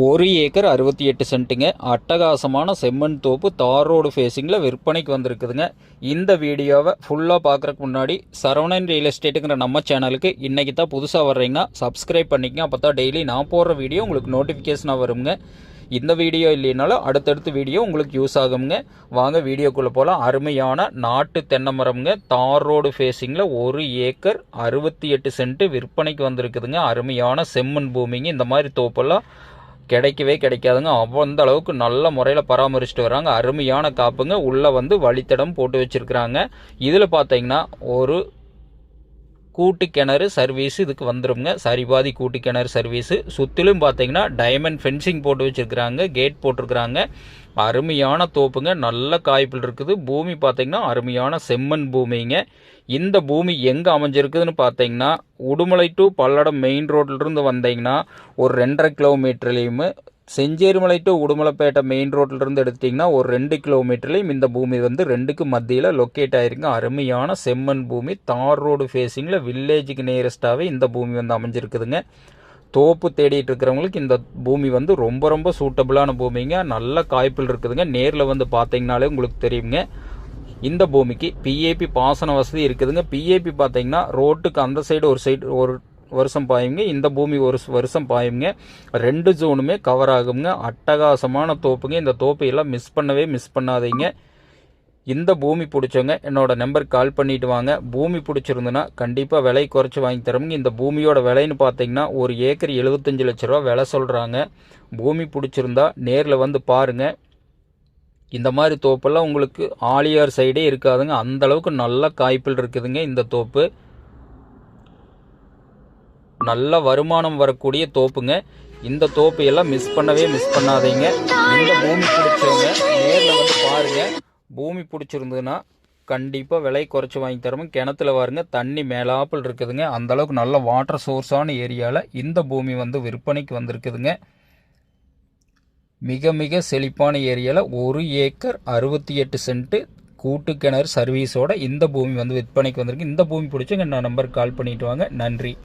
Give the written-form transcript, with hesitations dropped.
1 acre 68 சென்ட்டுங்க. அட்டகாசமான செம்மண் தோப்பு தார் ரோடு ஃபேஸிங்கில் விற்பனைக்கு வந்திருக்குதுங்க. இந்த வீடியோவை ஃபுல்லாக பார்க்குறக்கு முன்னாடி சரவணன் ரியல் எஸ்டேட்டுங்கிற நம்ம சேனலுக்கு இன்றைக்கி தான் புதுசாக வர்றீங்கன்னா சப்ஸ்கிரைப் பண்ணிக்கங்க. அப்போ தான் டெய்லி நான் போடுற வீடியோ உங்களுக்கு நோட்டிஃபிகேஷனாக வருங்க. இந்த வீடியோ இல்லைனாலும் அடுத்தடுத்த வீடியோ உங்களுக்கு யூஸ் ஆகுங்க. வாங்க வீடியோக்குள்ளே போகலாம். அருமையான நாட்டு தென்னை மரம்ங்க. தார் ரோடு ஃபேஸிங்கில் 1 ஏக்கர் 68 சென்ட்டு விற்பனைக்கு வந்திருக்குதுங்க. அருமையான செம்மண் பூமிங்க. இந்த மாதிரி தோப்பெல்லாம் கிடைக்கவே கிடைக்காதுங்க. அந்த அளவுக்கு நல்ல முறையில் பராமரிச்சுட்டு வராங்க. அருமையான காப்புங்க. உள்ளே வழித்தடம் போட்டு வச்சுருக்குறாங்க. இதில் பார்த்தீங்கன்னா ஒரு கூட்டு கிணறு சர்வீஸ் இதுக்கு வந்துடுங்க. சரிபாதி கூட்டு கிணறு சர்வீஸு. சுற்றிலும் பார்த்தீங்கன்னா டைமண்ட் ஃபென்சிங் போட்டு வச்சுருக்குறாங்க. கேட் போட்டிருக்கிறாங்க. அருமையான தோப்புங்க. நல்ல காய்ப்பில் இருக்குது. பூமி பார்த்தீங்கன்னா அருமையான செம்மண் பூமிங்க. இந்த பூமி எங்கே அமைஞ்சிருக்குதுன்னு பார்த்தீங்கன்னா உடுமலை டு பல்லடம் மெயின் ரோட்லேருந்து வந்தீங்கன்னா ஒரு 2.5 கிலோமீட்டர்லேயும், செஞ்சேரிமலை டு உடுமலைப்பேட்டை மெயின் ரோட்லேருந்து எடுத்திங்கன்னா ஒரு 2 கிலோமீட்டர்லேயும் இந்த பூமி ரெண்டுக்கு மத்தியில் லொக்கேட் ஆகிருங்க. அருமையான செம்மண் பூமி. தார் ரோடு ஃபேஸிங்கில் வில்லேஜுக்கு நியரஸ்ட்டாகவே இந்த பூமி அமைஞ்சிருக்குதுங்க. தோப்பு தேடிட்டு இருக்கிறவங்களுக்கு இந்த பூமி ரொம்ப ரொம்ப சூட்டபிளான பூமிங்க. நல்ல காய்ப்பில் இருக்குதுங்க. நேரில் பார்த்தீங்கனாலே உங்களுக்கு தெரியுங்க. இந்த பூமிக்கு பிஏபி பாசன வசதி இருக்குதுங்க. பிஏபி பார்த்தீங்கன்னா ரோட்டுக்கு அந்த சைடு ஒரு வருஷம் பாயுங்க. இந்த பூமி ஒரு வருஷம் பாயுங்க. 2 ஜோனுமே கவர் ஆகுங்க. அட்டகாசமான தோப்புங்க. இந்த தோப்பை எல்லாம் மிஸ் பண்ணாதீங்க. இந்த பூமி பிடிச்சவங்க என்னோட நம்பருக்கு கால் பண்ணிட்டு வாங்க. பூமி பிடிச்சிருந்துன்னா கண்டிப்பாக விலை குறைச்சி வாங்கி தரோங்க. இந்த பூமியோட விலைன்னு பார்த்தீங்கன்னா 1 ஏக்கர் 75 லட்ச ரூபா விலை சொல்கிறாங்க. பூமி பிடிச்சிருந்தா நேரில் பாருங்கள். இந்த மாதிரி தோப்பெல்லாம் உங்களுக்கு ஆலியார் சைடே இருக்காதுங்க. அந்த அளவுக்கு நல்ல காய்ப்பில் இருக்குதுங்க. இந்த தோப்பு நல்ல வருமானம் வரக்கூடிய தோப்புங்க. இந்த தோப்பு எல்லாம் மிஸ் பண்ணாதீங்க. இந்த பூமி பிடிச்சவங்க நேரில் பாருங்க. பூமி பிடிச்சிருந்ததுன்னா கண்டிப்பாக விலை குறைச்சி வாங்கி தரோம். கிணத்துல பாருங்க தண்ணி மேலாப்பில் இருக்குதுங்க. அந்த அளவுக்கு நல்ல வாட்டர் சோர்ஸான ஏரியாவில் இந்த பூமி விற்பனைக்கு வந்திருக்குதுங்க. மிக மிக செழிப்பான ஏரியாவில் 1 ஏக்கர் 68 சென்ட்டு கூட்டு கிணறு சர்வீஸோட இந்த பூமி விற்பனைக்கு வந்திருக்கு. இந்த பூமி பிடிச்சவங்க நான் நம்பருக்கு கால் பண்ணிட்டு வாங்க. நன்றி.